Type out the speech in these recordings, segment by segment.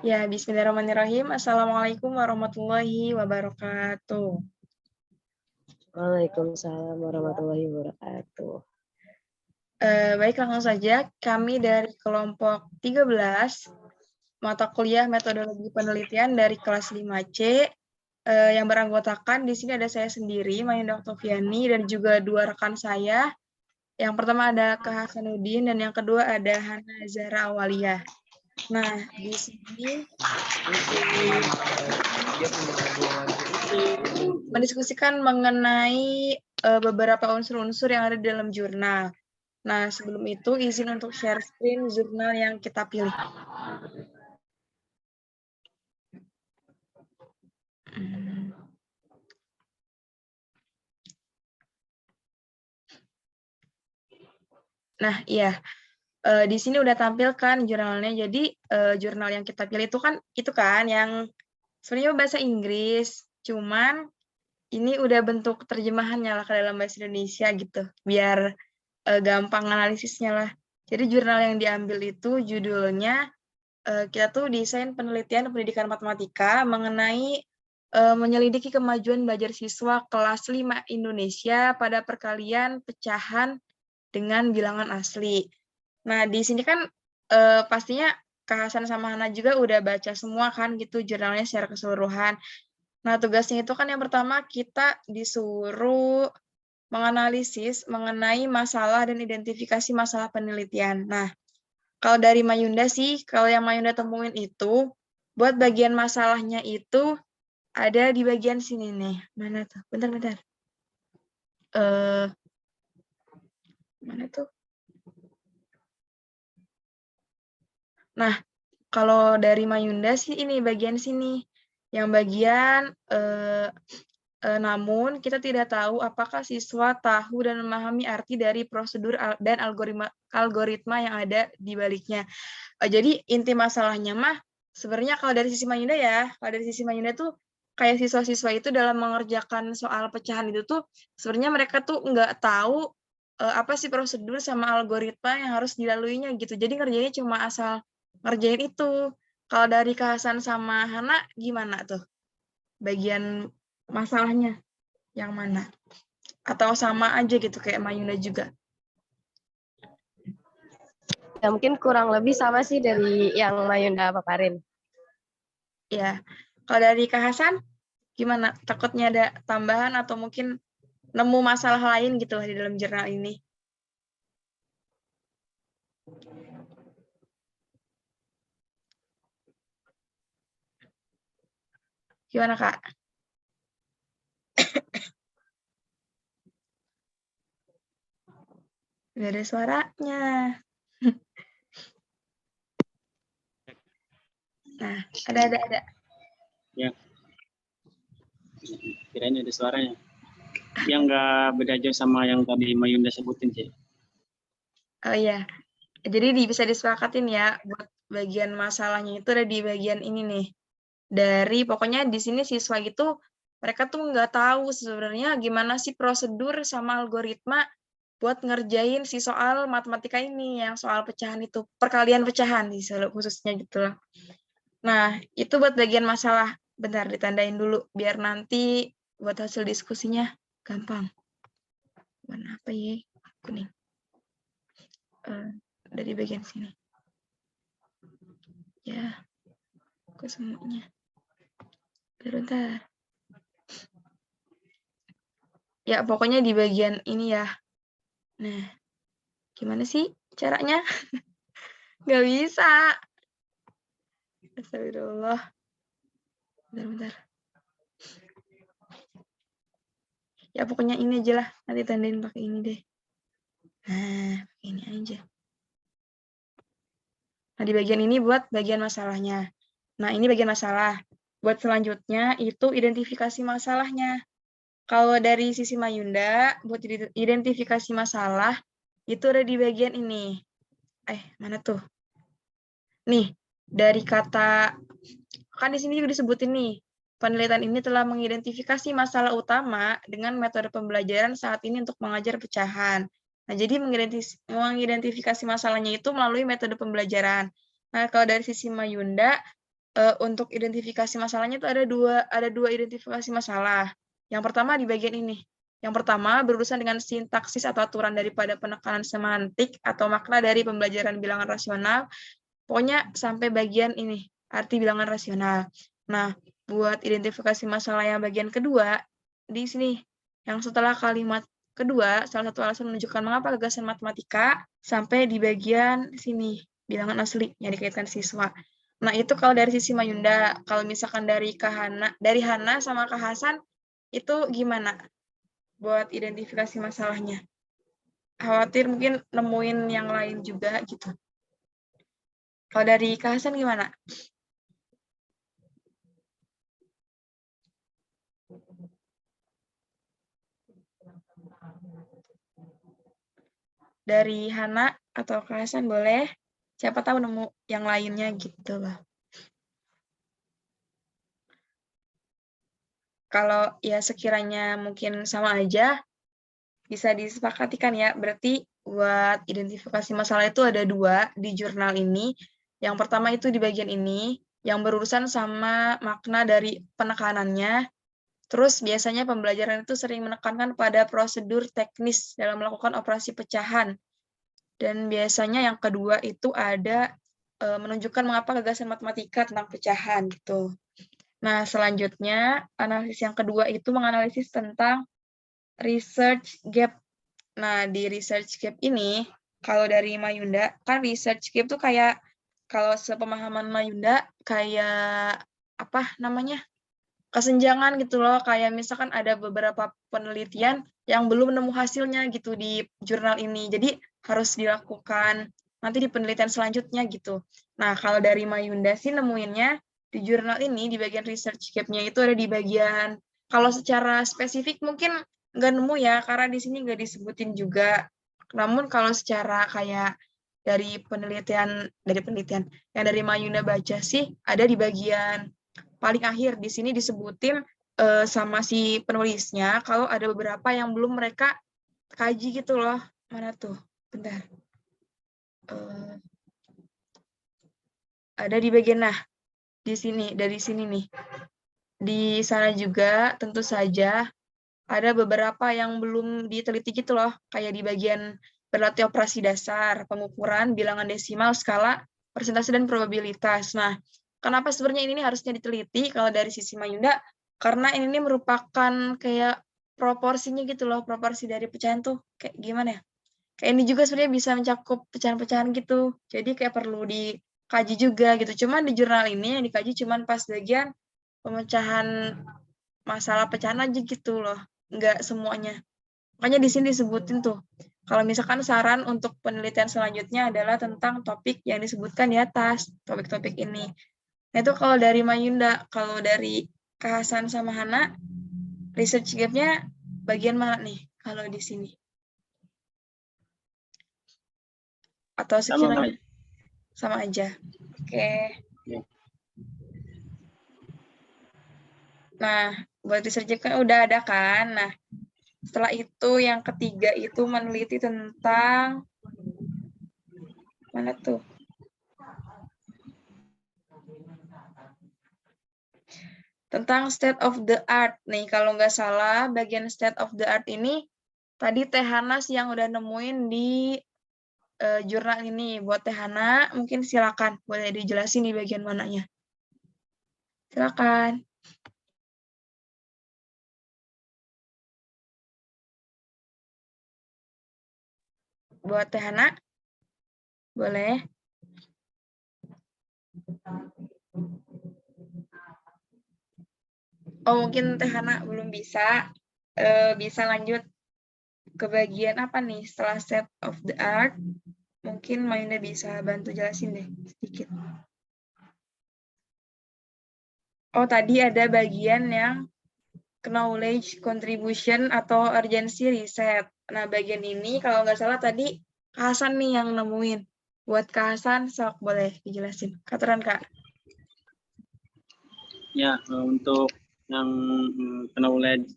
Ya, bismillahirrahmanirrahim. Assalamualaikum warahmatullahi wabarakatuh. Waalaikumsalam warahmatullahi wabarakatuh. Baik, langsung saja. Kami dari kelompok 13, mata kuliah metodologi penelitian dari kelas 5C, yang beranggotakan di sini ada saya sendiri, Mayunda Oktaviani, dan juga dua rekan saya. Yang pertama ada Kak Hasanuddin, dan yang kedua ada Hana Zahra Awaliyah. Nah, di sini mendiskusikan mengenai beberapa unsur-unsur yang ada di dalam jurnal. Nah, sebelum itu izin untuk share screen jurnal yang kita pilih. Nah, iya. Di sini udah tampilkan jurnalnya. Jadi, jurnal yang kita pilih itu kan yang sebenarnya bahasa Inggris, cuman ini udah bentuk terjemahannya lah ke dalam bahasa Indonesia gitu, biar gampang analisisnya lah. Jadi jurnal yang diambil itu judulnya kita tuh desain penelitian pendidikan matematika mengenai menyelidiki kemajuan belajar siswa kelas 5 Indonesia pada perkalian pecahan dengan bilangan asli. Nah, di sini kan pastinya Kak Hasan sama Hana juga udah baca semua kan gitu jurnalnya secara keseluruhan. Nah, tugasnya itu kan yang pertama kita disuruh menganalisis mengenai masalah dan identifikasi masalah penelitian. Nah, kalau dari Mayunda sih, kalau yang Mayunda temuin itu, buat bagian masalahnya itu ada di bagian sini nih. Mana tuh? Bentar. Mana tuh? Nah, kalau dari Mayunda sih ini bagian sini. Yang bagian namun kita tidak tahu apakah siswa tahu dan memahami arti dari prosedur dan algoritma yang ada di baliknya. Jadi inti masalahnya mah sebenarnya kalau dari sisi Mayunda ya, kalau dari sisi Mayunda tuh kayak siswa-siswa itu dalam mengerjakan soal pecahan itu tuh sebenarnya mereka tuh nggak tahu apa sih prosedur sama algoritma yang harus dilaluinya gitu. Jadi ngerjainnya cuma asal ngerjain itu. Kalau dari Kak Hasan sama Hana gimana tuh? Bagian masalahnya yang mana? Atau sama aja gitu kayak Mayunda juga? Ya mungkin kurang lebih sama sih dari yang Mayunda paparin. Ya, kalau dari Kak Hasan gimana? Takutnya ada tambahan atau mungkin nemu masalah lain gitu lah di dalam jurnal ini? Gimana Kak? Gak ada suaranya. Nah, ada. Ya, kirain ada suaranya. Yang nggak beda jauh sama yang tadi Mayunda sebutin sih. Oh iya, jadi bisa disepakatin ya buat bagian masalahnya itu ada di bagian ini nih. Dari pokoknya di sini siswa itu mereka tuh nggak tahu sebenarnya gimana sih prosedur sama algoritma buat ngerjain si soal matematika ini yang soal pecahan itu, perkalian pecahan di khususnya gitu loh. Nah, itu buat bagian masalah. Bentar, ditandain dulu biar nanti buat hasil diskusinya gampang. Warna apa ya? Kuning. Dari bagian sini. Ya, kok semuanya. Bentar. Ya, pokoknya di bagian ini ya. Nah, gimana sih caranya? Nggak bisa. Astagfirullah. Bentar. Ya, pokoknya ini aja lah. Nanti tandain pakai ini deh. Nah, ini aja. Nah, di bagian ini buat bagian masalahnya. Nah, ini bagian masalah. Buat selanjutnya itu identifikasi masalahnya. Kalau dari sisi Mayunda, buat identifikasi masalah, itu ada di bagian ini. Mana tuh? Nih, dari kata, kan di sini juga disebutin nih, penelitian ini telah mengidentifikasi masalah utama dengan metode pembelajaran saat ini untuk mengajar pecahan. Nah, jadi mengidentifikasi masalahnya itu melalui metode pembelajaran. Nah, kalau dari sisi Mayunda, untuk identifikasi masalahnya itu ada dua identifikasi masalah. Yang pertama di bagian ini. Yang pertama berurusan dengan sintaksis atau aturan daripada penekanan semantik atau makna dari pembelajaran bilangan rasional. Pokoknya sampai bagian ini, arti bilangan rasional. Nah, buat identifikasi masalah yang bagian kedua, di sini. Yang setelah kalimat kedua, salah satu alasan menunjukkan mengapa gagasan matematika sampai di bagian sini, bilangan asli yang dikaitkan siswa. Nah, itu kalau dari sisi Mayunda. Kalau misalkan dari Hana sama Kak Hasan, itu gimana buat identifikasi masalahnya? Khawatir mungkin nemuin yang lain juga gitu. Kalau dari Kak Hasan gimana? Dari Hana atau Kak Hasan boleh. Siapa tahu nemu yang lainnya gitu loh. Kalau ya sekiranya mungkin sama aja, bisa disepakatikan ya. Berarti buat identifikasi masalah itu ada dua di jurnal ini. Yang pertama itu di bagian ini, yang berurusan sama makna dari penekanannya. Terus biasanya pembelajaran itu sering menekankan pada prosedur teknis dalam melakukan operasi pecahan. Dan biasanya yang kedua itu ada menunjukkan mengapa gagasan matematika tentang pecahan gitu. Nah, selanjutnya analisis yang kedua itu menganalisis tentang research gap. Nah, di research gap ini, kalau dari Mayunda, kan research gap tuh kayak, kalau sepemahaman Mayunda, kayak, apa namanya, kesenjangan gitu loh. Kayak misalkan ada beberapa penelitian yang belum nemu hasilnya gitu di jurnal ini. Jadi, harus dilakukan nanti di penelitian selanjutnya gitu. Nah, kalau dari Mayunda sih nemuinnya, di jurnal ini, di bagian research gap-nya itu ada di bagian, kalau secara spesifik mungkin nggak nemu ya, karena di sini nggak disebutin juga. Namun kalau secara kayak dari penelitian, yang dari Mayuna baca sih, ada di bagian paling akhir. Di sini disebutin sama si penulisnya, kalau ada beberapa yang belum mereka kaji gitu loh. Mana tuh? Bentar. Ada di bagian, nah, di sini, dari sini nih. Di sana juga tentu saja ada beberapa yang belum diteliti gitu loh, kayak di bagian berlatih operasi dasar, pengukuran, bilangan desimal, skala, persentase, dan probabilitas. Nah, kenapa sebenarnya ini harusnya diteliti kalau dari sisi Mayunda? Karena ini merupakan kayak proporsinya gitu loh, proporsi dari pecahan tuh kayak gimana ya? Kayak ini juga sebenarnya bisa mencakup pecahan-pecahan gitu. Jadi kayak perlu dikaji juga gitu. Cuman di jurnal ini yang dikaji cuman pas bagian pemecahan masalah pecahan aja gitu loh. Nggak semuanya. Makanya di sini disebutin tuh. Kalau misalkan saran untuk penelitian selanjutnya adalah tentang topik yang disebutkan di atas, topik-topik ini. Nah itu kalau dari Mayunda. Kalau dari Kak Hasan sama Hana, research gap-nya bagian mana nih kalau di sini? Atau sekiranya sama aja. Oke. Ya. Nah, buat research gap kan udah ada kan. Nah, setelah itu yang ketiga itu meneliti tentang mana tuh? Tentang state of the art. Nih, kalau nggak salah, bagian state of the art ini tadi Teh Hana yang udah nemuin di jurnal ini. Buat Teh Hana, mungkin silakan. Boleh dijelasin di bagian mananya. Silakan. Buat Teh Hana, boleh. Oh, mungkin Teh Hana belum bisa. Bisa lanjut ke bagian apa nih setelah state of the art. Mungkin Mayunda bisa bantu jelasin deh sedikit. Oh, tadi ada bagian yang knowledge contribution atau urgency reset. Nah, bagian ini kalau nggak salah tadi Kak Hasan nih yang nemuin. Buat Kak Hasan, sok boleh dijelasin. Katakan, Kak. Ya, untuk yang knowledge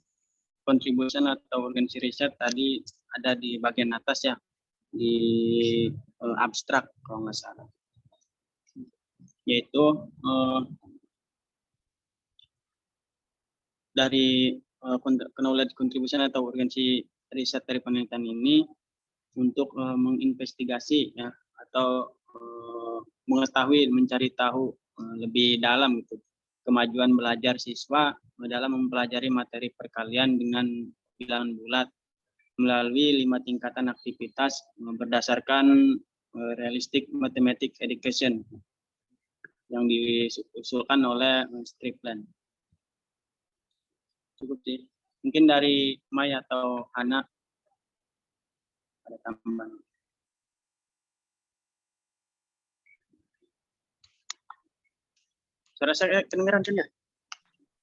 contribution atau urgency research tadi ada di bagian atas ya, di abstrak kalau nggak salah. yaitu dari knowledge contribution atau urgensi riset dari penelitian ini untuk menginvestigasi ya atau mengetahui, mencari tahu lebih dalam gitu kemajuan belajar siswa dalam mempelajari materi perkalian dengan bilangan bulat melalui 5 tingkatan aktivitas berdasarkan realistic mathematics education yang diusulkan oleh Strickland. Cukup sih. Mungkin dari Mai atau Hana ada tambahan. Suara saya kedengeran ya?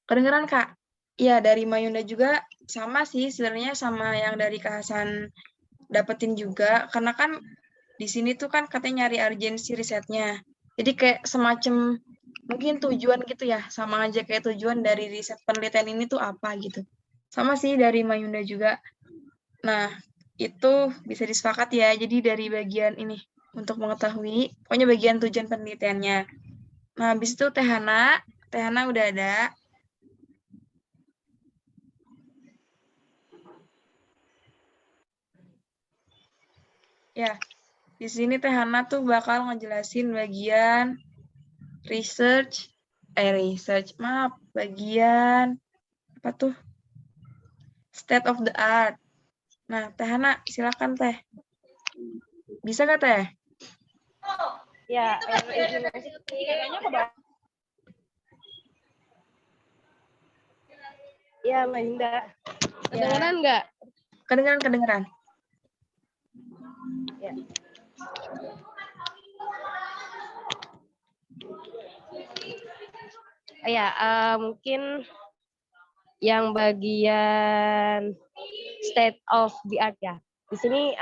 Kedengeran, Kak? Iya, dari Mayunda juga sama sih sebenarnya sama yang dari Kak Hasan dapetin juga. Karena kan di sini tuh kan katanya nyari urgensi risetnya. Jadi kayak semacam mungkin tujuan gitu ya, sama aja kayak tujuan dari riset penelitian ini tuh apa gitu. Sama sih dari Mayunda juga. Nah, itu bisa disepakati ya. Jadi dari bagian ini untuk mengetahui, pokoknya bagian tujuan penelitiannya. Nah, habis itu Teh Hana udah ada. Ya, di sini Teh Hana tuh bakal ngejelasin bagian bagian apa tuh? State of the art. Nah, Teh Hana, silakan Teh. Bisa nggak Teh? Ya, kayaknya ya, Mayunda. Kedengeran nggak? Kedengeran. Ya. Ya, mungkin yang bagian state of the art ya. Di sini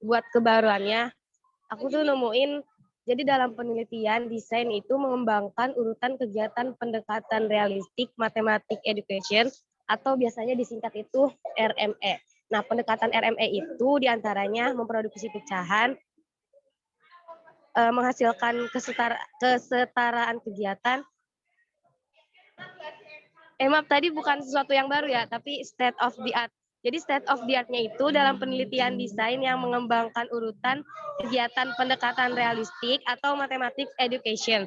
buat kebaruannya, aku tuh nemuin, jadi dalam penelitian desain itu mengembangkan urutan kegiatan pendekatan realistik matematik education atau biasanya disingkat itu RME. Nah, pendekatan RME itu diantaranya memproduksi pecahan, menghasilkan kesetaraan kegiatan. Maaf, tadi bukan sesuatu yang baru ya, tapi state of the art. Jadi state of the art-nya itu dalam penelitian desain yang mengembangkan urutan kegiatan pendekatan realistik atau mathematics education.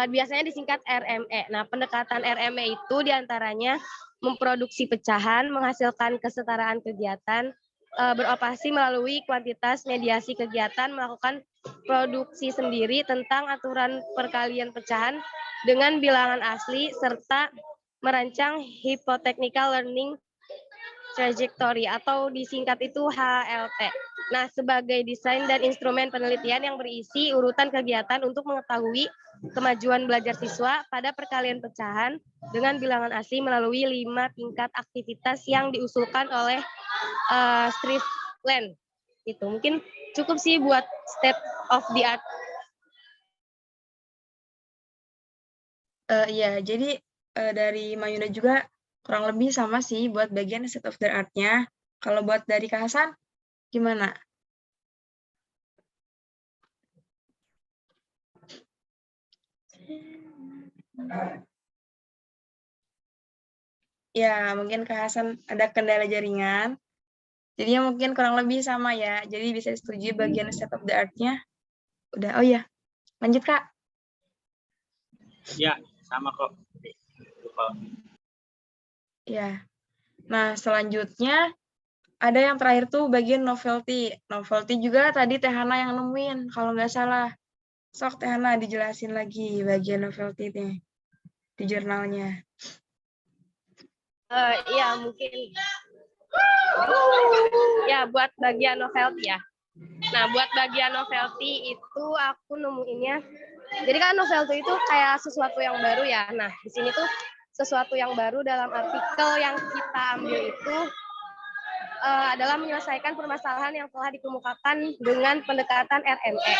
Biasanya disingkat RME. Nah, pendekatan RME itu diantaranya memproduksi pecahan, menghasilkan kesetaraan kegiatan, beroperasi melalui kuantitas mediasi kegiatan, melakukan produksi sendiri tentang aturan perkalian pecahan dengan bilangan asli, serta merancang hypothetical learning trajectory atau disingkat itu HLT. Nah, sebagai desain dan instrumen penelitian yang berisi urutan kegiatan untuk mengetahui kemajuan belajar siswa pada perkalian pecahan dengan bilangan asli melalui 5 tingkat aktivitas yang diusulkan oleh Strickland. Itu mungkin cukup sih buat state of the art. Iya, jadi dari Mayunda juga kurang lebih sama sih buat bagian state of the art-nya. Kalau buat dari Kak Hasan, gimana? Ya, mungkin Kak Hasan ada kendala jaringan. Jadinya mungkin kurang lebih sama ya. Jadi bisa disetujui bagian state of the art-nya. Udah, oh ya. Lanjut, Kak. Ya, sama kok. Ya. Nah, selanjutnya ada yang terakhir tuh bagian novelty. Novelty juga tadi Teh Hana yang nemuin, kalau nggak salah. Sok Teh Hana dijelasin lagi bagian novelty-nya di jurnalnya. Iya, mungkin. Ya, buat bagian novelty ya. Nah, buat bagian novelty itu aku nemuinnya. Jadi kan novelty itu kayak sesuatu yang baru ya. Nah, di sini tuh sesuatu yang baru dalam artikel yang kita ambil itu adalah menyelesaikan permasalahan yang telah dikemukakan dengan pendekatan RME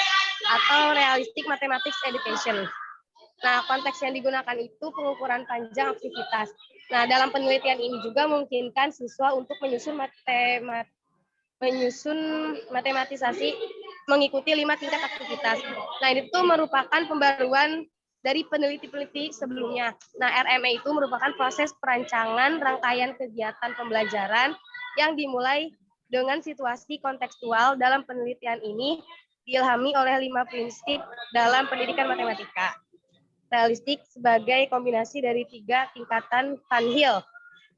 atau Realistic Mathematics Education. Nah, konteks yang digunakan itu pengukuran panjang aktivitas. Nah, dalam penelitian ini juga memungkinkan siswa untuk menyusun matematisasi mengikuti 5 tingkat aktivitas. Nah, ini tuh merupakan pembaruan dari peneliti-peneliti sebelumnya. Nah, RME itu merupakan proses perancangan rangkaian kegiatan pembelajaran yang dimulai dengan situasi kontekstual. Dalam penelitian ini diilhami oleh 5 prinsip dalam pendidikan matematika. Realistik sebagai kombinasi dari 3 tingkatan Thornhill,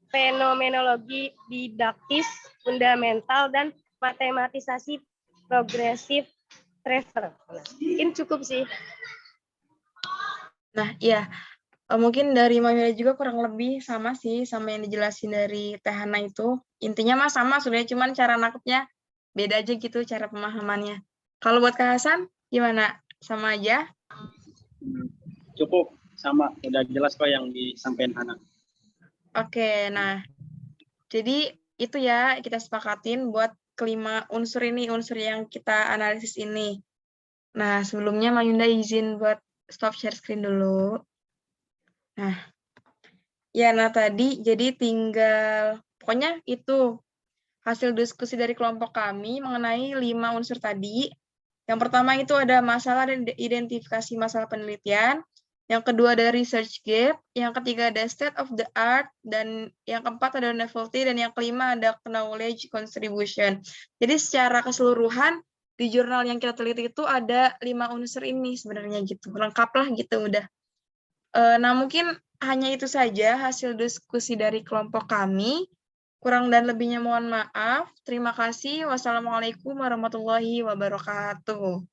fenomenologi didaktis, fundamental, dan matematisasi progresif Trevor. Mungkin cukup sih. Nah, iya. Mungkin dari Mayura juga kurang lebih sama sih, sama yang dijelasin dari Teh Hana itu. Intinya mah sama sebenarnya, cuman cara nangkepnya beda aja gitu, cara pemahamannya. Kalau buat Kak Hasan, gimana? Sama aja? Cukup, sama. Udah jelas kok yang disampaikan Hana. Oke, nah. Jadi itu ya kita sepakatin buat kelima unsur ini, unsur yang kita analisis ini. Nah, sebelumnya Mayunda izin buat stop share screen dulu. Nah, ya, nah tadi jadi tinggal, pokoknya itu hasil diskusi dari kelompok kami mengenai 5 unsur tadi. Yang pertama itu ada masalah dan identifikasi masalah penelitian. Yang kedua ada research gap. Yang ketiga ada state of the art. Dan yang keempat ada novelty. Dan yang kelima ada knowledge contribution. Jadi secara keseluruhan di jurnal yang kita teliti itu ada 5 unsur ini sebenarnya gitu. Lengkap lah gitu udah. Nah, mungkin hanya itu saja hasil diskusi dari kelompok kami. Kurang dan lebihnya mohon maaf. Terima kasih. Wassalamualaikum warahmatullahi wabarakatuh.